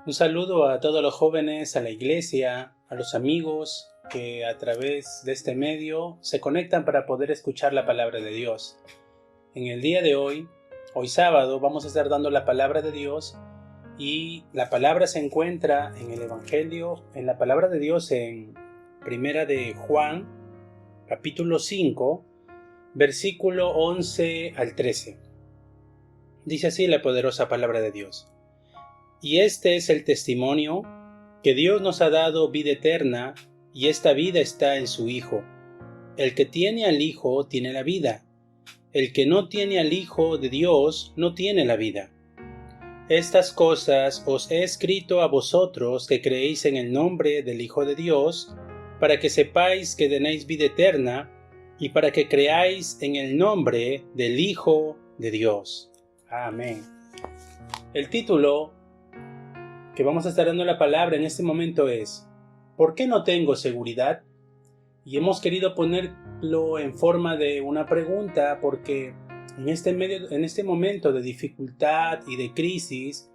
Un saludo a todos los jóvenes, a la iglesia, a los amigos que a través de este medio se conectan para poder escuchar la palabra de Dios. En el día de hoy sábado, vamos a estar dando la palabra de Dios y la palabra se encuentra en el Evangelio, en la palabra de Dios en Primera de Juan, capítulo 5, versículo 11 al 13. Dice así la poderosa palabra de Dios. Y este es el testimonio, que Dios nos ha dado vida eterna, y esta vida está en su Hijo. El que tiene al Hijo tiene la vida. El que no tiene al Hijo de Dios no tiene la vida. Estas cosas os he escrito a vosotros que creéis en el nombre del Hijo de Dios, para que sepáis que tenéis vida eterna, y para que creáis en el nombre del Hijo de Dios. Amén. El título que vamos a estar dando la palabra en este momento es ¿por qué no tengo seguridad? Y hemos querido ponerlo en forma de una pregunta porque en este momento de dificultad y de crisis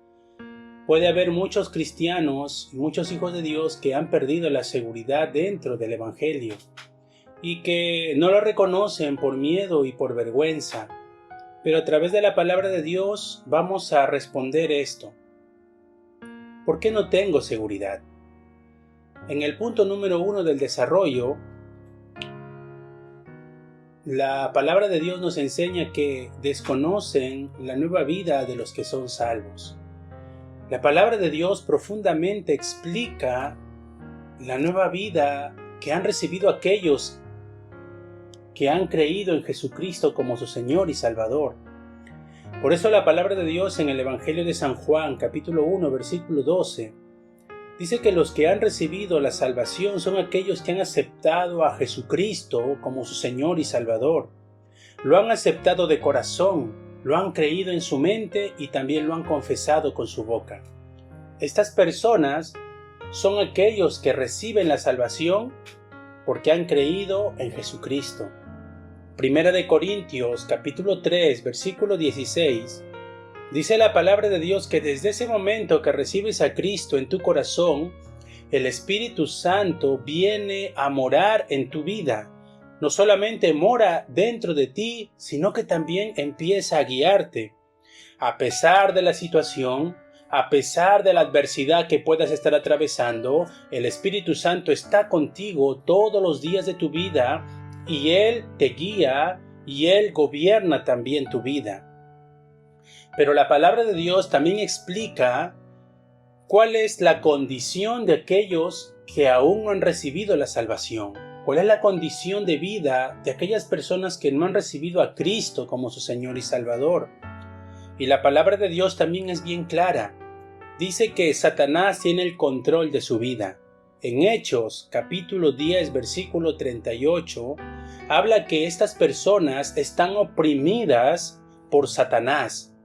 puede haber muchos cristianos y muchos hijos de Dios que han perdido la seguridad dentro del Evangelio y que no lo reconocen por miedo y por vergüenza. Pero a través de la palabra de Dios vamos a responder esto. ¿Por qué no tengo seguridad? En el punto número 1 del desarrollo, la palabra de Dios nos enseña que desconocen la nueva vida de los que son salvos. La palabra de Dios profundamente explica la nueva vida que han recibido aquellos que han creído en Jesucristo como su Señor y Salvador. Por eso la palabra de Dios en el Evangelio de San Juan, capítulo 1, versículo 12, dice que los que han recibido la salvación son aquellos que han aceptado a Jesucristo como su Señor y Salvador. Lo han aceptado de corazón, lo han creído en su mente y también lo han confesado con su boca. Estas personas son aquellos que reciben la salvación porque han creído en Jesucristo. Primera de Corintios, capítulo 3, versículo 16, dice la palabra de Dios que desde ese momento que recibes a Cristo en tu corazón, el Espíritu Santo viene a morar en tu vida. No solamente mora dentro de ti, sino que también empieza a guiarte. A pesar de la situación, a pesar de la adversidad que puedas estar atravesando, el Espíritu Santo está contigo todos los días de tu vida y Él te guía y Él gobierna también tu vida. Pero la palabra de Dios también explica cuál es la condición de aquellos que aún no han recibido la salvación. ¿Cuál es la condición de vida de aquellas personas que no han recibido a Cristo como su Señor y Salvador? Y la palabra de Dios también es bien clara. Dice que Satanás tiene el control de su vida. En Hechos, capítulo 10, versículo 38, habla que estas personas están oprimidas por Satanás.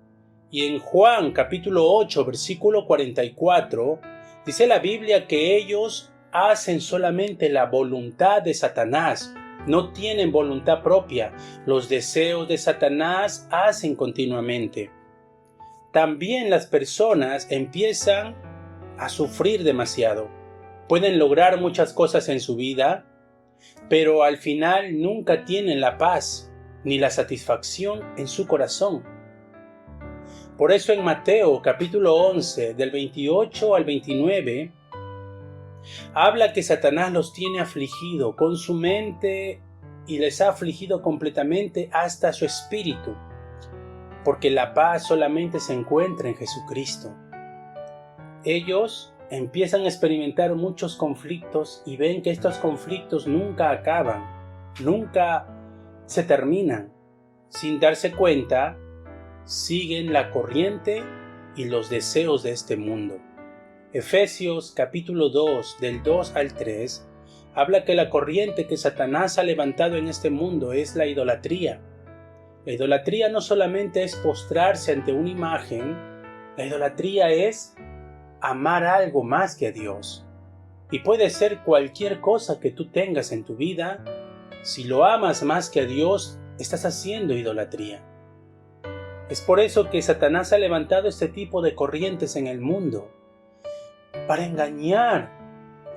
Y en Juan, capítulo 8, versículo 44, dice la Biblia que ellos hacen solamente la voluntad de Satanás. No tienen voluntad propia. Los deseos de Satanás hacen continuamente. También las personas empiezan a sufrir demasiado. Pueden lograr muchas cosas en su vida, pero al final nunca tienen la paz ni la satisfacción en su corazón. Por eso en Mateo capítulo 11, del 28 al 29, habla que Satanás los tiene afligido con su mente y les ha afligido completamente hasta su espíritu, porque la paz solamente se encuentra en Jesucristo. Ellos empiezan a experimentar muchos conflictos y ven que estos conflictos nunca acaban, nunca se terminan. Sin darse cuenta, siguen la corriente y los deseos de este mundo. Efesios capítulo 2, del 2 al 3, habla que la corriente que Satanás ha levantado en este mundo es la idolatría. La idolatría no solamente es postrarse ante una imagen, la idolatría es amar algo más que a Dios. Y puede ser cualquier cosa que tú tengas en tu vida. Si lo amas más que a Dios, estás haciendo idolatría. Es por eso que Satanás ha levantado este tipo de corrientes en el mundo. para engañar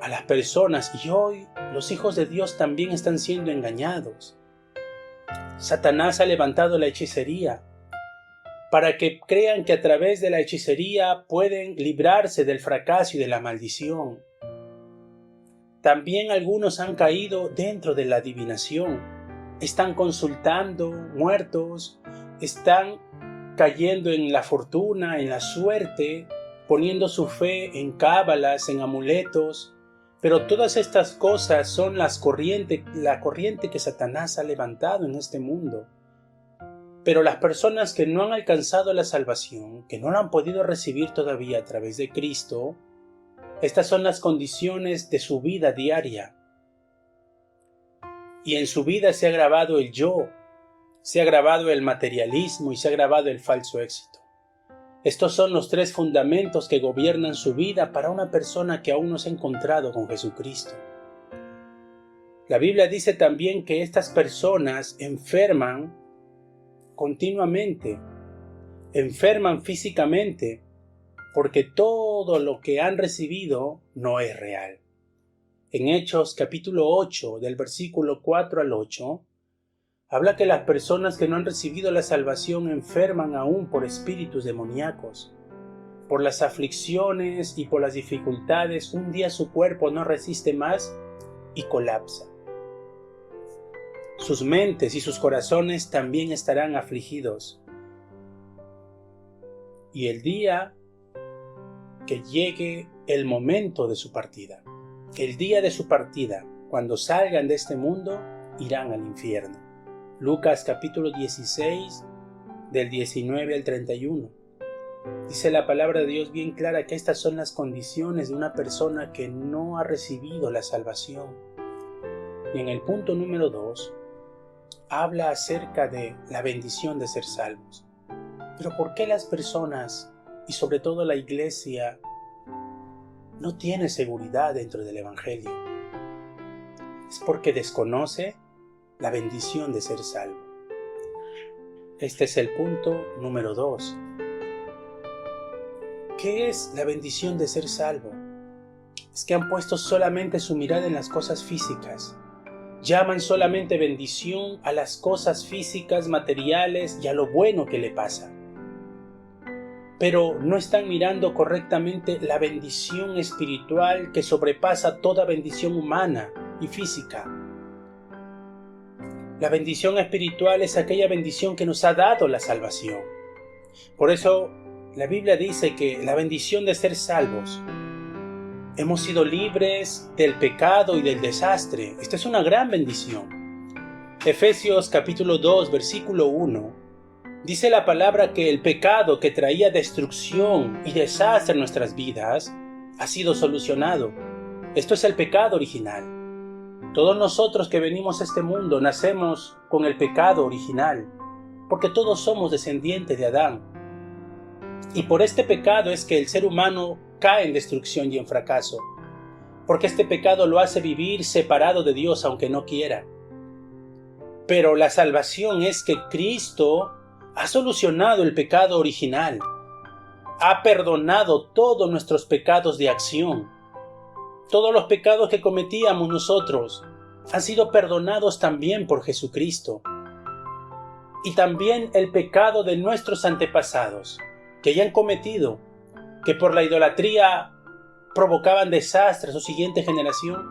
a las personas. Y hoy los hijos de Dios también están siendo engañados. Satanás ha levantado la hechicería para que crean que a través de la hechicería pueden librarse del fracaso y de la maldición. También algunos han caído dentro de la adivinación. Están consultando muertos, están cayendo en la fortuna, en la suerte, poniendo su fe en cábalas, en amuletos. Pero todas estas cosas son la corriente que Satanás ha levantado en este mundo. Pero las personas que no han alcanzado la salvación, que no la han podido recibir todavía a través de Cristo, estas son las condiciones de su vida diaria. Y en su vida se ha grabado el yo, se ha grabado el materialismo y se ha grabado el falso éxito. Estos son los tres fundamentos que gobiernan su vida para una persona que aún no se ha encontrado con Jesucristo. La Biblia dice también que estas personas enferman continuamente, enferman físicamente, porque todo lo que han recibido no es real. En Hechos capítulo 8, del versículo 4 al 8, habla que las personas que no han recibido la salvación enferman aún por espíritus demoníacos. Por las aflicciones y por las dificultades, un día su cuerpo no resiste más y colapsa. Sus mentes y sus corazones también estarán afligidos. Y el día que llegue el momento de su partida, el día de su partida, cuando salgan de este mundo, irán al infierno. Lucas capítulo 16, del 19 al 31. Dice la palabra de Dios bien clara que estas son las condiciones de una persona que no ha recibido la salvación. Y en el punto número 2, habla acerca de la bendición de ser salvos. Pero ¿por qué las personas, y sobre todo la iglesia, no tiene seguridad dentro del Evangelio? Es porque desconoce la bendición de ser salvo. Este es el punto número 2. ¿Qué es la bendición de ser salvo? Es que han puesto solamente su mirada en las cosas físicas. Llaman solamente bendición a las cosas físicas, materiales y a lo bueno que le pasa. Pero no están mirando correctamente la bendición espiritual que sobrepasa toda bendición humana y física. La bendición espiritual es aquella bendición que nos ha dado la salvación. Por eso la Biblia dice que la bendición de ser salvos, hemos sido libres del pecado y del desastre. Esta es una gran bendición. Efesios capítulo 2, versículo 1, dice la palabra que el pecado que traía destrucción y desastre en nuestras vidas ha sido solucionado. Esto es el pecado original. Todos nosotros que venimos a este mundo nacemos con el pecado original, porque todos somos descendientes de Adán. Y por este pecado es que el ser humano cae en destrucción y en fracaso, porque este pecado lo hace vivir separado de Dios aunque no quiera. Pero la salvación es que Cristo ha solucionado el pecado original, ha perdonado todos nuestros pecados de acción. Todos los pecados que cometíamos nosotros han sido perdonados también por Jesucristo. Y también el pecado de nuestros antepasados, que ya han cometido, que por la idolatría provocaban desastres a su siguiente generación,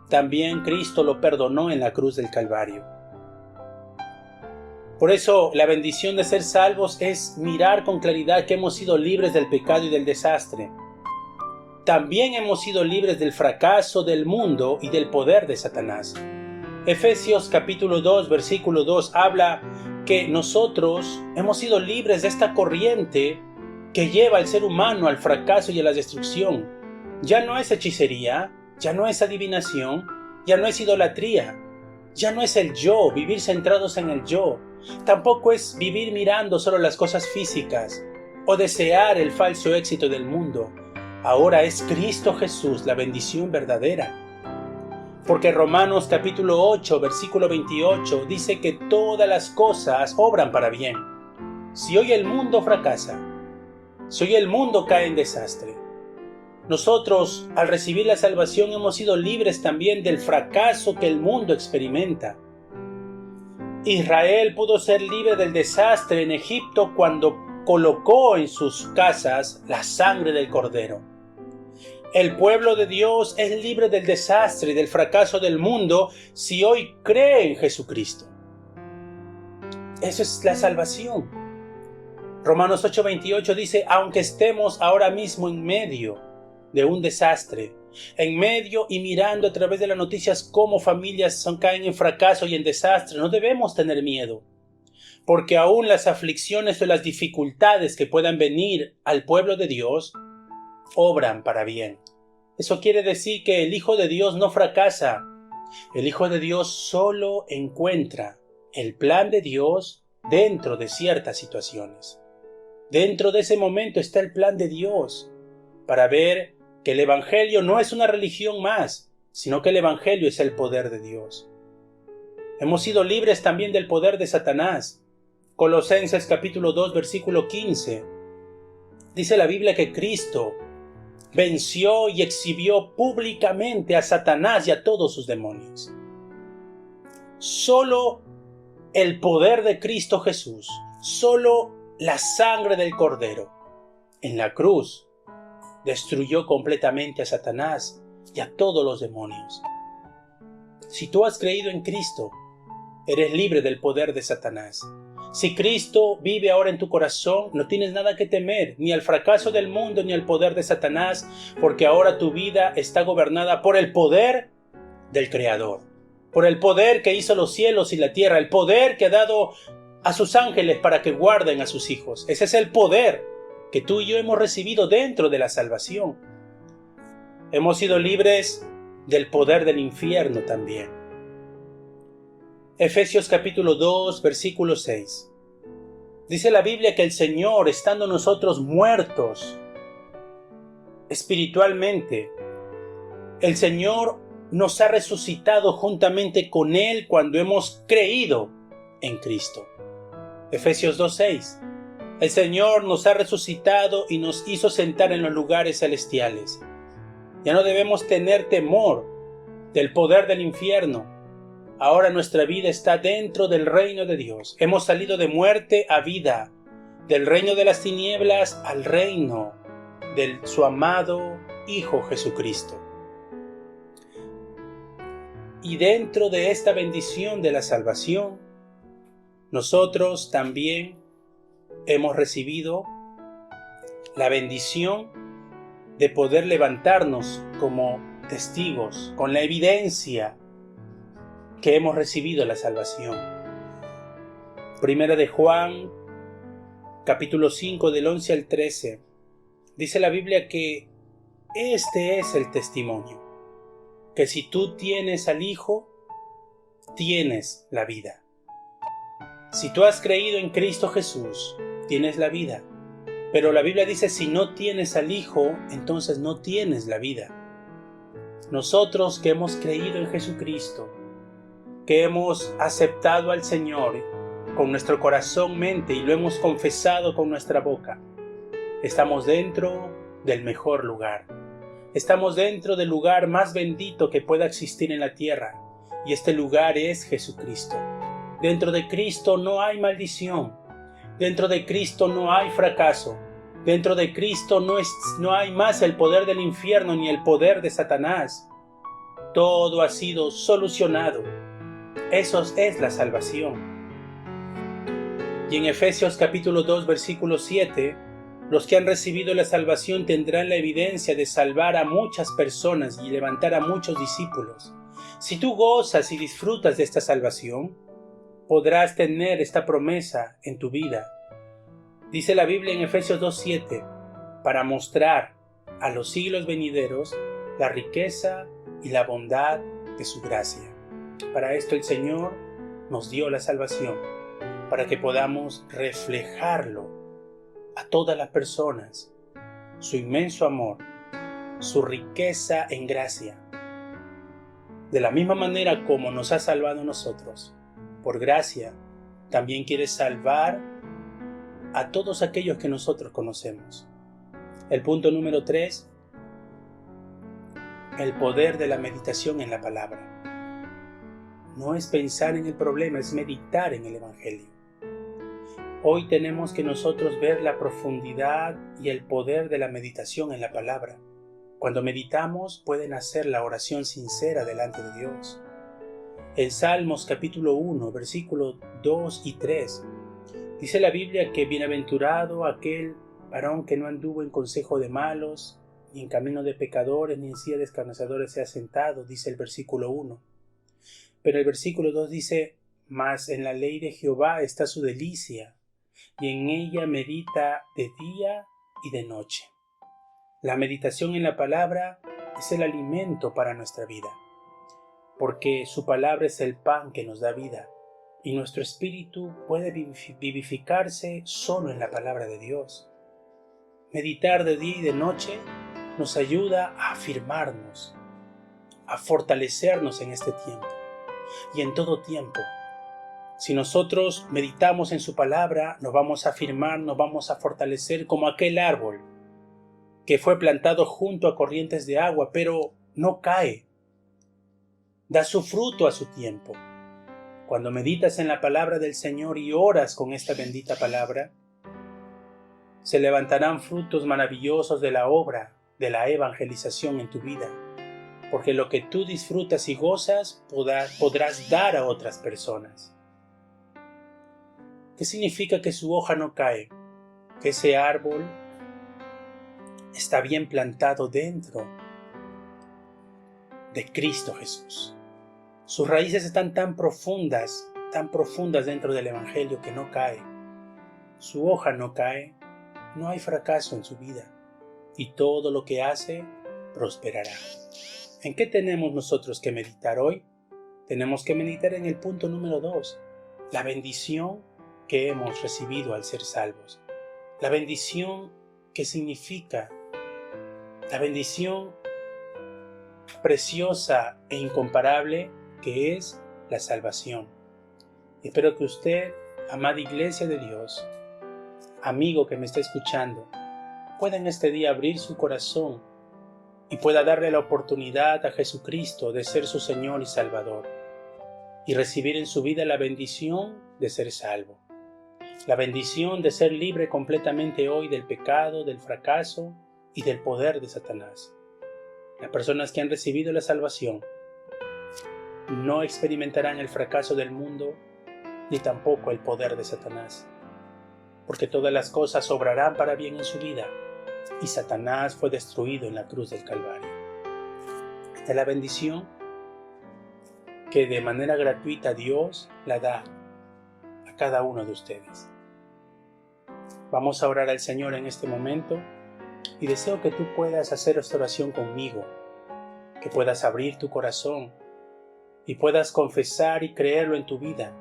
también Cristo lo perdonó en la cruz del Calvario. Por eso la bendición de ser salvos es mirar con claridad que hemos sido libres del pecado y del desastre. También hemos sido libres del fracaso del mundo y del poder de Satanás. Efesios capítulo 2, versículo 2 habla que nosotros hemos sido libres de esta corriente que lleva al ser humano al fracaso y a la destrucción. Ya no es hechicería, ya no es adivinación, ya no es idolatría, ya no es el yo, vivir centrados en el yo. Tampoco es vivir mirando solo las cosas físicas o desear el falso éxito del mundo. Ahora es Cristo Jesús la bendición verdadera. Porque Romanos capítulo 8, versículo 28 dice que todas las cosas obran para bien. Si hoy el mundo fracasa, si hoy el mundo cae en desastre, Nosotros, al recibir la salvación, hemos sido libres también del fracaso que el mundo experimenta. Israel pudo ser libre del desastre en Egipto cuando colocó en sus casas la sangre del cordero. El pueblo de Dios es libre del desastre y del fracaso del mundo si hoy cree en Jesucristo. Eso es la salvación. Romanos 8:28 dice, aunque estemos ahora mismo en medio de un desastre, en medio y mirando a través de las noticias cómo familias caen en fracaso y en desastre, no debemos tener miedo, porque aún las aflicciones o las dificultades que puedan venir al pueblo de Dios obran para bien. Eso quiere decir que el Hijo de Dios no fracasa. El Hijo de Dios solo encuentra el plan de Dios dentro de ciertas situaciones. Dentro de ese momento está el plan de Dios para ver que el Evangelio no es una religión más, sino que el Evangelio es el poder de Dios. Hemos sido libres también del poder de Satanás. Colosenses capítulo 2, versículo 15. Dice la Biblia que Cristo venció y exhibió públicamente a Satanás y a todos sus demonios. Solo el poder de Cristo Jesús, solo la sangre del Cordero en la cruz destruyó completamente a Satanás y a todos los demonios. Si tú has creído en Cristo, eres libre del poder de Satanás. Si Cristo vive ahora en tu corazón, no tienes nada que temer, ni al fracaso del mundo, ni al poder de Satanás, porque ahora tu vida está gobernada por el poder del Creador, por el poder que hizo los cielos y la tierra, el poder que ha dado a sus ángeles para que guarden a sus hijos. Ese es el poder que tú y yo hemos recibido dentro de la salvación. Hemos sido libres del poder del infierno también. Efesios capítulo 2, versículo 6. Dice la Biblia que el Señor, estando nosotros muertos espiritualmente, el Señor nos ha resucitado juntamente con Él cuando hemos creído en Cristo. Efesios 2, 6. El Señor nos ha resucitado y nos hizo sentar en los lugares celestiales. Ya no debemos tener temor del poder del infierno. Ahora nuestra vida está dentro del reino de Dios. Hemos salido de muerte a vida, del reino de las tinieblas al reino de su amado Hijo Jesucristo. Y dentro de esta bendición de la salvación, nosotros también hemos recibido la bendición de poder levantarnos como testigos, con la evidencia que hemos recibido la salvación. Primera de Juan, capítulo 5, del 11 al 13. Dice la Biblia que este es el testimonio, que si tú tienes al Hijo, tienes la vida. Si tú has creído en Cristo Jesús, tienes la vida. Pero la Biblia dice, si no tienes al Hijo, entonces no tienes la vida. Nosotros que hemos creído en Jesucristo, que hemos aceptado al Señor con nuestro corazón, mente, y lo hemos confesado con nuestra boca, estamos dentro del mejor lugar. Estamos dentro del lugar más bendito que pueda existir en la tierra, y este lugar es Jesucristo. Dentro de Cristo no hay maldición. Dentro de Cristo no hay fracaso. Dentro de Cristo no hay más el poder del infierno ni el poder de Satanás. Todo ha sido solucionado. Eso es la salvación. Y en Efesios capítulo 2, versículo 7, los que han recibido la salvación tendrán la evidencia de salvar a muchas personas y levantar a muchos discípulos. Si tú gozas y disfrutas de esta salvación, podrás tener esta promesa en tu vida. Dice la Biblia en Efesios 2:7, para mostrar a los siglos venideros la riqueza y la bondad de su gracia. Para esto el Señor nos dio la salvación, para que podamos reflejarlo a todas las personas, su inmenso amor, su riqueza en gracia. De la misma manera como nos ha salvado a nosotros, por gracia, también quiere salvar a todos aquellos que nosotros conocemos. El punto número 3, el poder de la meditación en la palabra. No es pensar en el problema, es meditar en el Evangelio. Hoy tenemos que nosotros ver la profundidad y el poder de la meditación en la palabra. Cuando meditamos puede nacer la oración sincera delante de Dios. En Salmos capítulo 1, versículos 2 y 3, dice la Biblia que bienaventurado aquel varón que no anduvo en consejo de malos, ni en camino de pecadores, ni en silla de escarnecedores se ha sentado, dice el versículo 1. Pero el versículo 2 dice, mas en la ley de Jehová está su delicia, y en ella medita de día y de noche. La meditación en la palabra es el alimento para nuestra vida, porque su palabra es el pan que nos da vida, y nuestro espíritu puede vivificarse solo en la palabra de Dios. Meditar de día y de noche nos ayuda a afirmarnos, a fortalecernos en este tiempo y en todo tiempo. Si nosotros meditamos en su palabra, nos vamos a afirmar, nos vamos a fortalecer como aquel árbol que fue plantado junto a corrientes de agua, pero no cae. Da su fruto a su tiempo. Cuando meditas en la palabra del Señor y oras con esta bendita palabra, se levantarán frutos maravillosos de la obra, de la evangelización en tu vida, porque lo que tú disfrutas y gozas podrás dar a otras personas. ¿Qué significa que su hoja no cae? Que ese árbol está bien plantado dentro de Cristo Jesús. Sus raíces están tan profundas dentro del Evangelio que no cae. Su hoja no cae, no hay fracaso en su vida y todo lo que hace prosperará. ¿En qué tenemos nosotros que meditar hoy? Tenemos que meditar en el punto número 2, la bendición que hemos recibido al ser salvos. La bendición que significa, la bendición preciosa e incomparable que es la salvación. Y espero que usted, amada Iglesia de Dios, amigo que me está escuchando, pueda en este día abrir su corazón y pueda darle la oportunidad a Jesucristo de ser su Señor y Salvador y recibir en su vida la bendición de ser salvo, la bendición de ser libre completamente hoy del pecado, del fracaso y del poder de Satanás. Las personas que han recibido la salvación no experimentarán el fracaso del mundo ni tampoco el poder de Satanás, porque todas las cosas obrarán para bien en su vida y Satanás fue destruido en la cruz del Calvario. Esta es la bendición que de manera gratuita Dios la da a cada uno de ustedes. Vamos a orar al Señor en este momento y deseo que tú puedas hacer esta oración conmigo, que puedas abrir tu corazón y puedas confesar y creerlo en tu vida.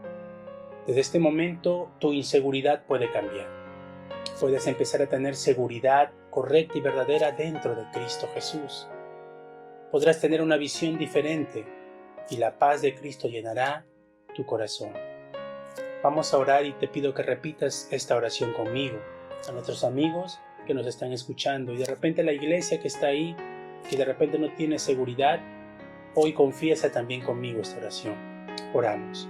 Desde este momento tu inseguridad puede cambiar. Puedes empezar a tener seguridad correcta y verdadera dentro de Cristo Jesús. Podrás tener una visión diferente y la paz de Cristo llenará tu corazón. Vamos a orar y te pido que repitas esta oración conmigo, a nuestros amigos que nos están escuchando y de repente la iglesia que está ahí, que de repente no tiene seguridad, hoy confiesa también conmigo esta oración. Oramos.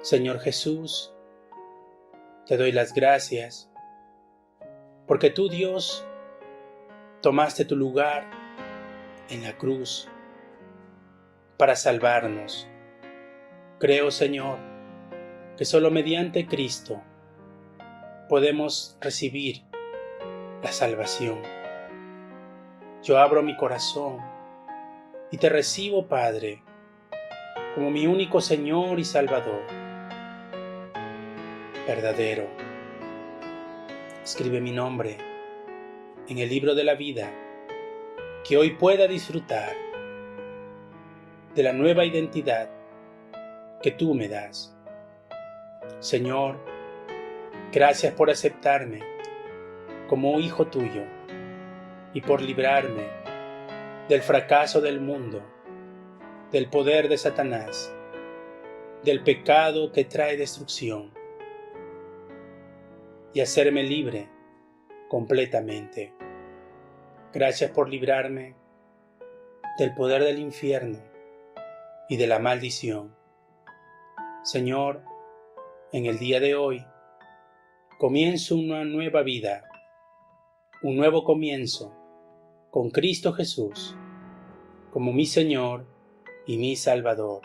Señor Jesús, te doy las gracias porque tú, Dios, tomaste tu lugar en la cruz para salvarnos. Creo, Señor, que solo mediante Cristo podemos recibir la salvación. Yo abro mi corazón y te recibo, Padre, como mi único Señor y Salvador verdadero. Escribe mi nombre en el libro de la vida, que hoy pueda disfrutar de la nueva identidad que tú me das. Señor, gracias por aceptarme como hijo tuyo y por librarme del fracaso del mundo, del poder de Satanás, del pecado que trae destrucción, y hacerme libre completamente. Gracias por librarme del poder del infierno y de la maldición. Señor, en el día de hoy comienzo una nueva vida, un nuevo comienzo con Cristo Jesús como mi Señor y mi Salvador.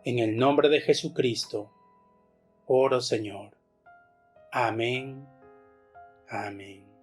En el nombre de Jesucristo, oro, Señor. Amén. Amén.